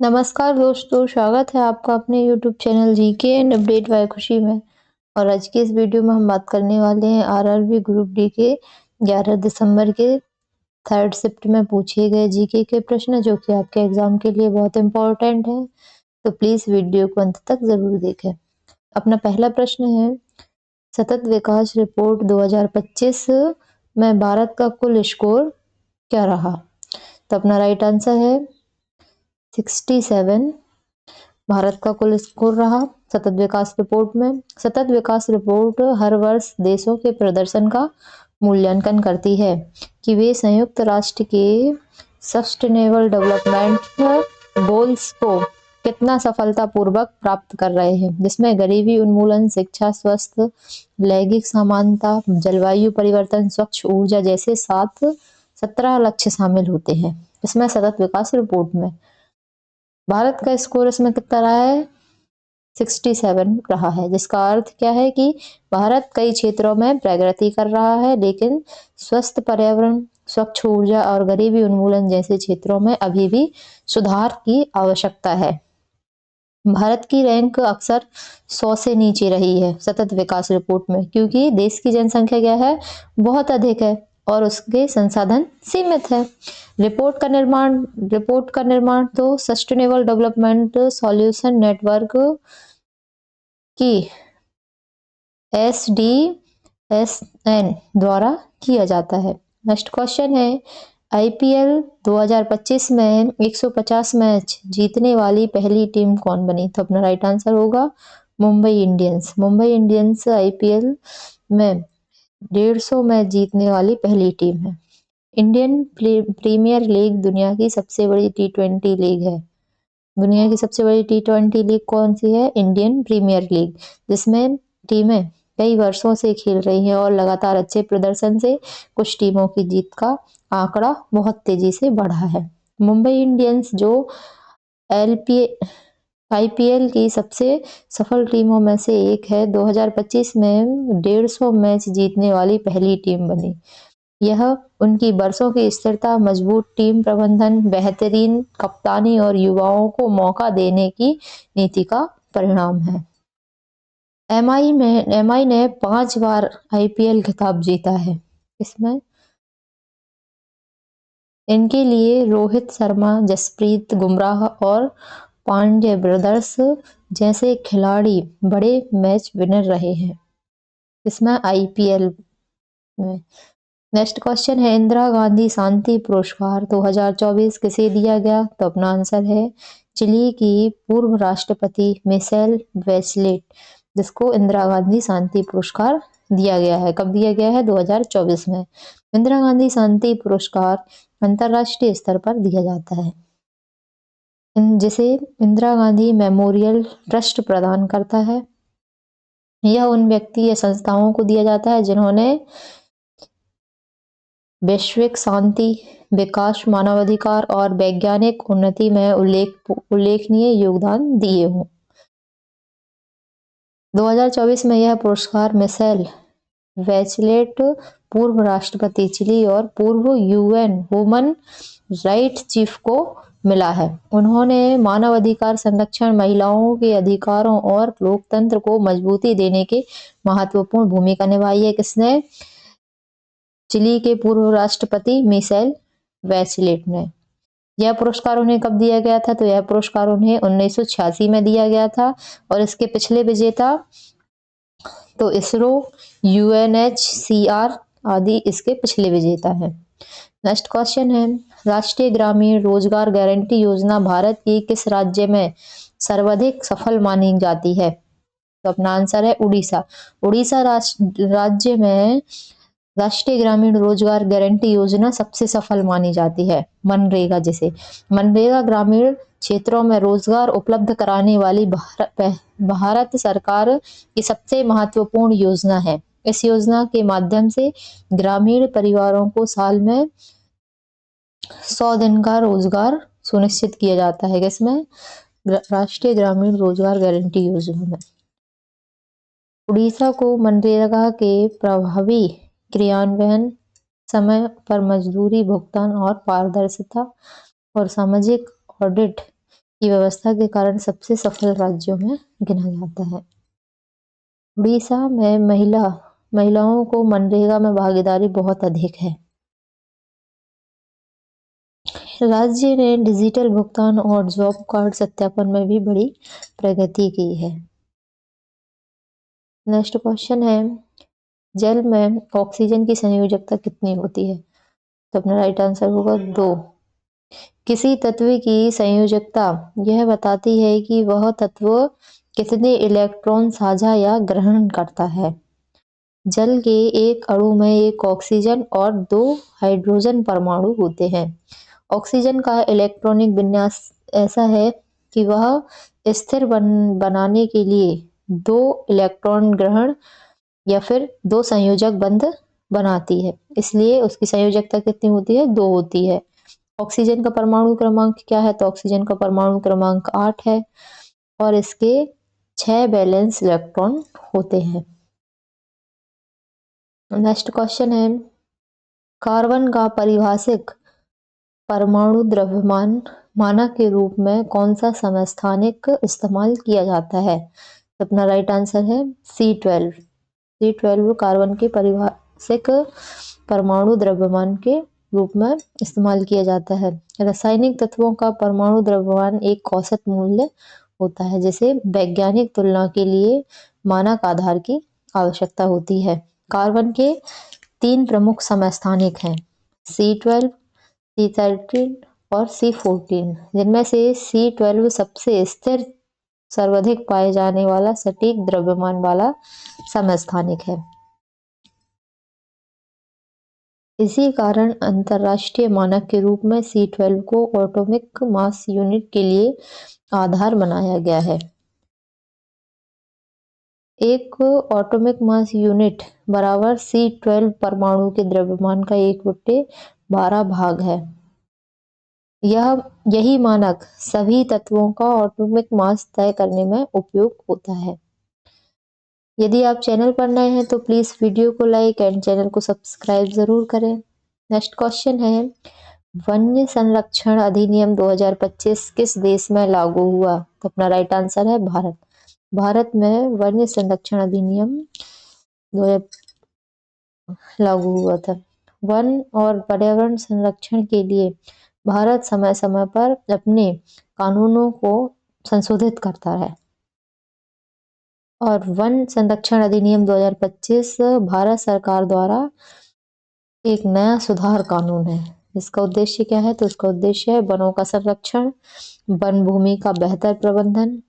नमस्कार दोस्तों, स्वागत है आपका अपने YouTube channel GK and update bye खुशी में। और आज के इस वीडियो में हम बात करने वाले हैं आरआरबी ग्रुप डी के 11 दिसंबर के थर्ड शिफ्ट में पूछे गए जीके के प्रश्न, जो कि आपके एग्जाम के लिए बहुत इंपॉर्टेंट है। तो प्लीज वीडियो को अंत तक जरूर देखें। अपना पहला प्रश्न है, सतत विकास रिपोर्ट 2025 में भारत का कुल स्कोर क्या रहा? तो अपना राइट आंसर है 67 भारत का कुल स्कोर रहा सतत विकास रिपोर्ट में। सतत विकास रिपोर्ट हर वर्ष देशों के प्रदर्शन का मूल्यांकन करती है कि वे संयुक्त राष्ट्र के सस्टेनेबल डेवलपमेंट गोल्स को कितना सफलतापूर्वक प्राप्त कर रहे हैं, जिसमें गरीबी उन्मूलन, शिक्षा, स्वास्थ्य, लैंगिक समानता, जलवायु परिवर्तन, स्वच्छ ऊर्जा जैसे 17 लक्ष्य शामिल होते हैं। इसमें सतत विकास रिपोर्ट में भारत का स्कोर इसमें कितना रहा है? 67 रहा है, जिसका अर्थ क्या है कि भारत कई क्षेत्रों में प्रगति कर रहा है, लेकिन स्वस्थ पर्यावरण, स्वच्छ ऊर्जा और गरीबी उन्मूलन जैसे क्षेत्रों में अभी भी सुधार की आवश्यकता है। भारत की रैंक अक्सर 100 से नीचे रही है सतत विकास रिपोर्ट में, क्योंकि देश की जनसंख्या क्या है? बहुत अधिक है और उसके संसाधन सीमित है। रिपोर्ट का निर्माण तो सस्टेनेबल डेवलपमेंट सॉल्यूशन नेटवर्क की SDSN द्वारा किया जाता है। नेक्स्ट क्वेश्चन है, IPL 2025 में 150 मैच जीतने वाली पहली टीम कौन बनी? तो अपना राइट आंसर होगा Mumbai Indians. Mumbai Indians IPL में 150 मैच जीतने वाली पहली टीम है। इंडियन प्रीमियर लीग दुनिया की सबसे बड़ी T20 लीग है। दुनिया की सबसे बड़ी T20 लीग कौन सी है? इंडियन प्रीमियर लीग, जिसमें टीमें कई वर्षों से खेल रही हैं और लगातार अच्छे प्रदर्शन से कुछ टीमों की जीत का आंकड़ा बहुत तेजी से बढ़ा है। मुंबई इंडियंस जो IPL की सबसे सफल टीमों में से एक है, 2025 में 150 मैच जीतने वाली पहली टीम बनी। यह उनकी बरसों की स्थिरता, मजबूत टीम प्रबंधन, बेहतरीन कप्तानी और युवाओं को मौका देने की नीति का परिणाम है। MI ने 5 बार IPL खिताब जीता है। इसमें इनके लिए रोहित शर्मा, जसप्रीत बुमराह और पांड्या ब्रदर्स जैसे खिलाड़ी बड़े मैच विनर रहे हैं इसमें IPL में। नेक्स्ट क्वेश्चन है, इंदिरा गांधी शांति पुरस्कार 2024 किसे दिया गया? तो अपना आंसर है चिली की पूर्व राष्ट्रपति मिशेल बेचलेट, जिसको इंदिरा गांधी शांति पुरस्कार दिया गया है। कब दिया गया है? 2024 में। इंदिरा गांधी शांति पुरस्कार अंतरराष्ट्रीय स्तर पर दिया जाता है, जिसे इंदिरा गांधी मेमोरियल ट्रस्ट प्रदान करता है। यह उन व्यक्ति या संस्थाओं को दिया जाता है जिन्होंने वैश्विक शांति, विकास, मानवाधिकार और वैज्ञानिक उन्नति में उल्लेखनीय योगदान दिए हों। 2024 में यह पुरस्कार मिशेल बेचलेट, पूर्व राष्ट्रपति चिली और पूर्व UN ह्यूमन राइट्स चीफ को मिला है। उन्होंने मानवाधिकार संरक्षण, महिलाओं के अधिकारों और लोकतंत्र को मजबूती देने के महत्वपूर्ण भूमिका निभाई है। किसने? चिली के पूर्व राष्ट्रपति मिशेल बेचलेट ने। यह पुरस्कार उन्हें कब दिया गया था? तो यह पुरस्कार उन्हें 1986 में दिया गया था। और इसके पिछले विजेता तो इसरो, UNHCR आदि इसके पिछले विजेता हैं। नेक्स्ट क्वेश्चन है, राष्ट्रीय ग्रामीण रोजगार गारंटी योजना भारत की किस राज्य में सर्वाधिक सफल मानी जाती है? तो अपना आंसर है उड़ीसा। उड़ीसा राज्य में राष्ट्रीय ग्रामीण रोजगार गारंटी योजना सबसे सफल मानी जाती है। मनरेगा ग्रामीण क्षेत्रों में रोजगार उपलब्ध कराने वाली भारत सरकार की सबसे महत्वपूर्ण योजना है। इस योजना के माध्यम से ग्रामीण परिवारों को साल में 100 दिन का रोजगार सुनिश्चित किया जाता है। किसमें? राष्ट्रीय ग्रामीण रोजगार गारंटी योजना में। उड़ीसा को मनरेगा के प्रभावी क्रियान्वयन, समय पर मजदूरी भुगतान और पारदर्शिता और सामाजिक ऑडिट की व्यवस्था के कारण सबसे सफल राज्यों में गिना जाता है। उड़ीसा में महिलाओं को मनरेगा में भागीदारी बहुत अधिक है। राज्य ने डिजिटल भुगतान और जॉब कार्ड सत्यापन में भी बड़ी प्रगति की है। नेक्स्ट क्वेश्चन है, जल में ऑक्सीजन की संयोजकता कितनी होती है? तो अपना राइट आंसर होगा 2। किसी तत्व की संयोजकता यह बताती है कि वह तत्व कितने इलेक्ट्रॉन साझा या ग्रहण करता है। जल के एक अणु में एक ऑक्सीजन और 2 हाइड्रोजन परमाणु होते हैं। ऑक्सीजन का इलेक्ट्रॉनिक विन्यास ऐसा है कि वह स्थिर बनाने के लिए 2 इलेक्ट्रॉन ग्रहण या फिर 2 संयोजक बंध बनाती है, इसलिए उसकी संयोजकता कितनी होती है? 2 होती है। ऑक्सीजन का परमाणु क्रमांक क्या है? तो ऑक्सीजन का परमाणु क्रमांक 8 है और इसके 6 वैलेंस इलेक्ट्रॉन होते हैं। नेक्स्ट क्वेश्चन है, कार्बन का परिभाषिक परमाणु द्रव्यमान मानक के रूप में कौन सा समस्थानिक इस्तेमाल किया जाता है? तो अपना राइट आंसर है C12। C12 कार्बन के परिभाषिक परमाणु द्रव्यमान के रूप में इस्तेमाल किया जाता है। रासायनिक तत्वों का परमाणु द्रव्यमान एक औसत मूल्य होता है, जिसे वैज्ञानिक तुलना के लिए मानक आधार की आवश्यकता होती है। कार्बन के 3 प्रमुख समस्थानिक हैं, C12, C13 और C14, जिनमें से C12 सबसे स्थिर, सर्वाधिक पाए जाने वाला सटीक द्रव्यमान वाला समस्थानिक है। इसी कारण अंतरराष्ट्रीय मानक के रूप में C12 को एटॉमिक मास यूनिट के लिए आधार बनाया गया है। एक एटॉमिक मास यूनिट बराबर C12 परमाणु के द्रव्यमान का 1/12 भाग है। यही मानक सभी तत्वों का एटॉमिक मास तय करने में उपयोग होता है। यदि आप चैनल पर नए हैं तो प्लीज वीडियो को लाइक एंड चैनल को सब्सक्राइब जरूर करें। नेक्स्ट क्वेश्चन है, वन्य संरक्षण अधिनियम 2025 किस देश में लागू हुआ? तो अपना राइट आंसर है भारत। भारत में वन्य संरक्षण अधिनियम लागू हुआ था। वन और पर्यावरण संरक्षण के लिए भारत समय समय पर अपने कानूनों को संशोधित करता है और वन संरक्षण अधिनियम 2025 भारत सरकार द्वारा एक नया सुधार कानून है। इसका उद्देश्य क्या है? तो इसका उद्देश्य है वनों का संरक्षण, वन भूमि का बेहतर प्रबंधन,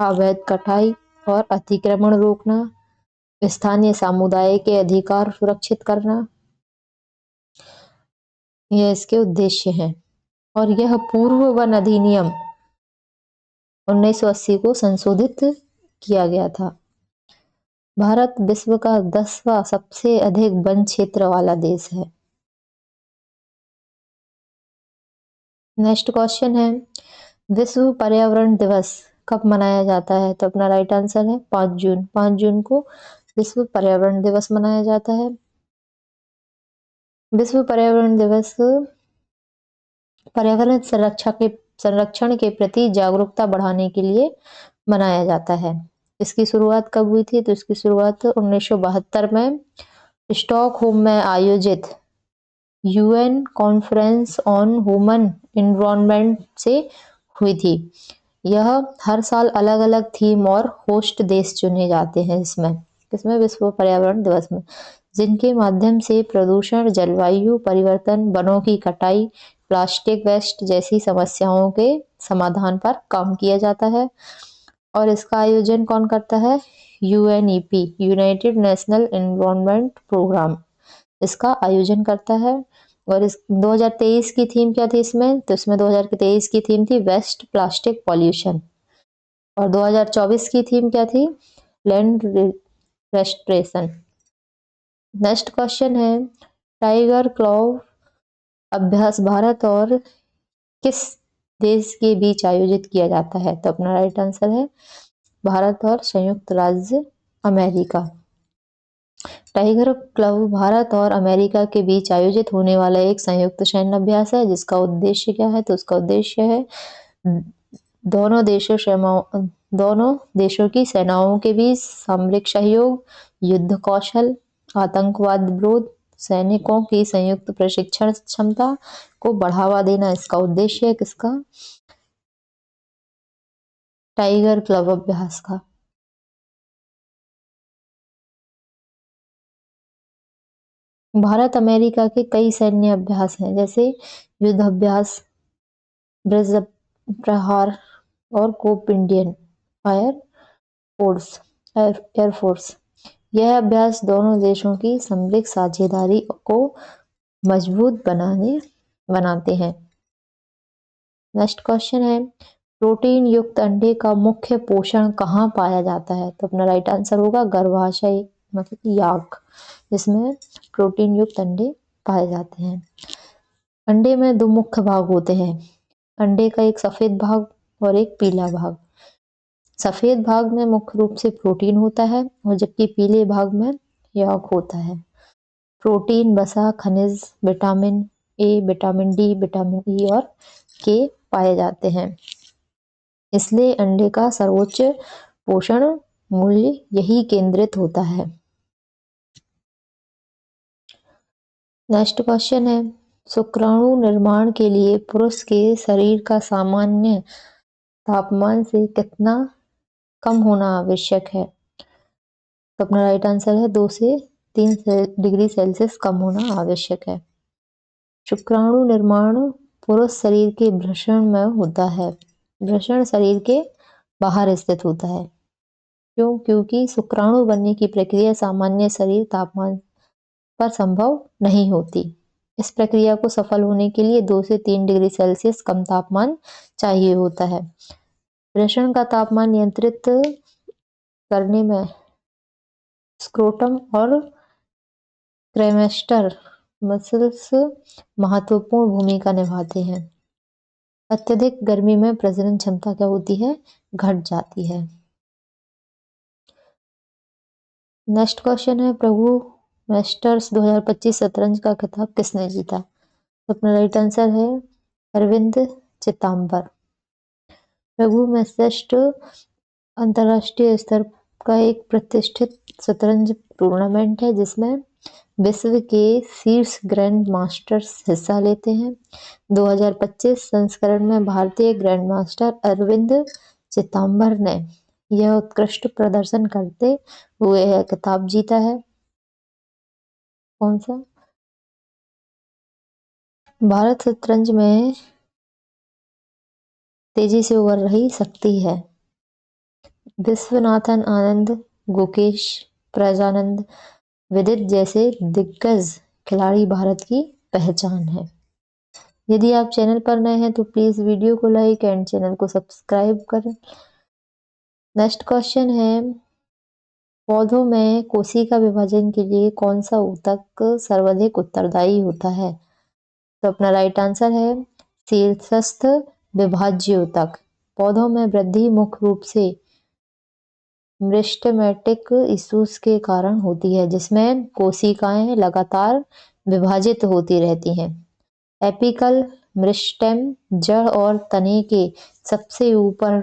अवैध कटाई और अतिक्रमण रोकना, स्थानीय समुदाय के अधिकार सुरक्षित करना, यह इसके उद्देश्य हैं। और यह पूर्व वन अधिनियम 1980 को संशोधित किया गया था। भारत विश्व का 10वां सबसे अधिक वन क्षेत्र वाला देश है। नेक्स्ट क्वेश्चन है, विश्व पर्यावरण दिवस कब मनाया जाता है? तो अपना राइट आंसर है 5 जून। 5 जून को विश्व पर्यावरण दिवस मनाया जाता है। विश्व पर्यावरण दिवस पर्यावरण संरक्षण के प्रति जागरूकता बढ़ाने के लिए मनाया जाता है। इसकी शुरुआत कब हुई थी? तो इसकी शुरुआत 1972 में स्टॉकहोम में आयोजित UN conference on human environment से हुई थी। यह हर साल अलग अलग थीम और होस्ट देश चुने जाते हैं इसमें विश्व पर्यावरण दिवस में, जिनके माध्यम से प्रदूषण, जलवायु परिवर्तन, वनों की कटाई, प्लास्टिक वेस्ट जैसी समस्याओं के समाधान पर काम किया जाता है। और इसका आयोजन कौन करता है? UNEP, United National Environment Programme, इसका आयोजन करता है। और इस 2023 की थीम क्या थी इसमें? तो इसमें 2023 की थीम थी वेस्ट प्लास्टिक पॉल्यूशन। और 2024 की थीम क्या थी? Land restoration. नेक्स्ट क्वेश्चन है, टाइगर क्लॉव अभ्यास भारत और किस देश के बीच आयोजित किया जाता है? तो अपना राइट आंसर है भारत और संयुक्त राज्य अमेरिका। टाइगर क्लब भारत और अमेरिका के बीच आयोजित होने वाला एक संयुक्त सैन्य अभ्यास है, जिसका उद्देश्य क्या है? तो उसका उद्देश्य है दोनों देशों की सेनाओं के बीच सामरिक सहयोग, युद्ध कौशल, आतंकवाद विरोध, सैनिकों की संयुक्त प्रशिक्षण क्षमता को बढ़ावा देना इसका उद्देश्य है। किसका? टाइगर क्लब अभ्यास का। भारत अमेरिका के कई सैन्य अभ्यास हैं, जैसे युद्ध अभ्यास, ब्रज प्रहार और कोप इंडियन एयरफोर्स। यह अभ्यास दोनों देशों की सामरिक साझेदारी को मजबूत बनाते हैं। नेक्स्ट क्वेश्चन है, प्रोटीन युक्त अंडे का मुख्य पोषण कहाँ पाया जाता है? तो अपना राइट आंसर होगा गर्भाशय, मतलब याक, जिसमें प्रोटीन युक्त अंडे पाए जाते हैं। अंडे में दो मुख्य भाग होते हैं, अंडे का एक सफेद भाग और एक पीला भाग। सफेद भाग में मुख्य रूप से प्रोटीन होता है और जबकि पीले भाग में यॉक होता है। प्रोटीन वसा, खनिज, vitamin A, vitamin D, vitamin E और के पाए जाते हैं। इसलिए अंडे का सर्वोच्च पोषण मूल्य यही केंद्रित होता है। नेक्स्ट क्वेश्चन है, शुक्राणु निर्माण के लिए पुरुष के शरीर का सामान्य तापमान से कितना कम होना आवश्यक है? तो अपना राइट आंसर है 2 से 3 डिग्री सेल्सियस कम होना आवश्यक है। शुक्राणु निर्माण पुरुष शरीर के वृषण में होता है। वृषण शरीर के बाहर स्थित होता है। क्यों? क्योंकि शुक्राणु बनने की प्रक्रिया सामान्य शरीर तापमान पर संभव नहीं होती। इस प्रक्रिया को सफल होने के लिए 2 से 3 डिग्री सेल्सियस कम तापमान चाहिए होता है। वृषण का तापमान नियंत्रित करने में स्क्रोटम और क्रेमेस्टर मसल्स महत्वपूर्ण भूमिका निभाते हैं। अत्यधिक गर्मी में प्रजनन क्षमता क्या होती है? घट जाती है। नेक्स्ट क्वेश्चन है, प्रभु मास्टर्स 2025 शतरंज का खिताब किसने जीता? अपना राइट आंसर है अरविंद चिदंबर। प्रभु मास्टर्स अंतरराष्ट्रीय स्तर का एक प्रतिष्ठित शतरंज टूर्नामेंट है जिसमें विश्व के शीर्ष ग्रैंड मास्टर्स हिस्सा लेते हैं। 2025 संस्करण में भारतीय ग्रैंड मास्टर अरविंद चिदंबर ने यह उत्कृष्ट प्रदर्शन करते हुए यह खिताब जीता है। कौन सा? भारत शतरंज में तेजी से उभर रही शक्ति है। विश्वनाथन आनंद, गुकेश प्रजानंद, विदित जैसे दिग्गज खिलाड़ी भारत की पहचान है। यदि आप चैनल पर नए हैं तो प्लीज वीडियो को लाइक एंड चैनल को सब्सक्राइब करें। नेक्स्ट क्वेश्चन है, पौधों में कोशिका विभाजन के लिए कौन सा ऊतक सर्वाधिक उत्तरदायी होता है? तो अपना राइट आंसर है शीर्षस्थ विभाज्य ऊतक। पौधों में वृद्धि मुख्य रूप से मेरिस्टेमेटिक इश्यूज के कारण होती है जिसमें कोशिकाएं लगातार विभाजित होती रहती हैं। एपिकल मेरिस्टेम जड़ और तने के सबसे ऊपर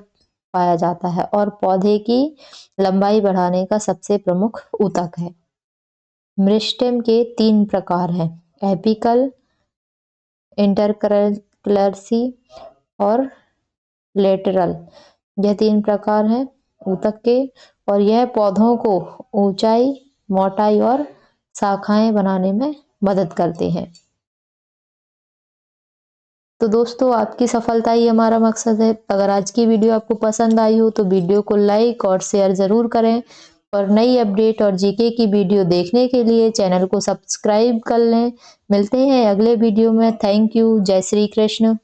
पाया जाता है और पौधे की लंबाई बढ़ाने का सबसे प्रमुख ऊतक है। मेरिस्टेम के 3 प्रकार हैं, एपिकल, इंटरकलर्सी और लेटरल। यह 3 प्रकार हैं ऊतक के और यह पौधों को ऊंचाई, मोटाई और शाखाएं बनाने में मदद करते हैं। तो दोस्तों, आपकी सफलता ही हमारा मकसद है। अगर आज की वीडियो आपको पसंद आई हो तो वीडियो को लाइक और शेयर जरूर करें और नई अपडेट और जीके की वीडियो देखने के लिए चैनल को सब्सक्राइब कर लें। मिलते हैं अगले वीडियो में। Thank you. जय श्री कृष्ण।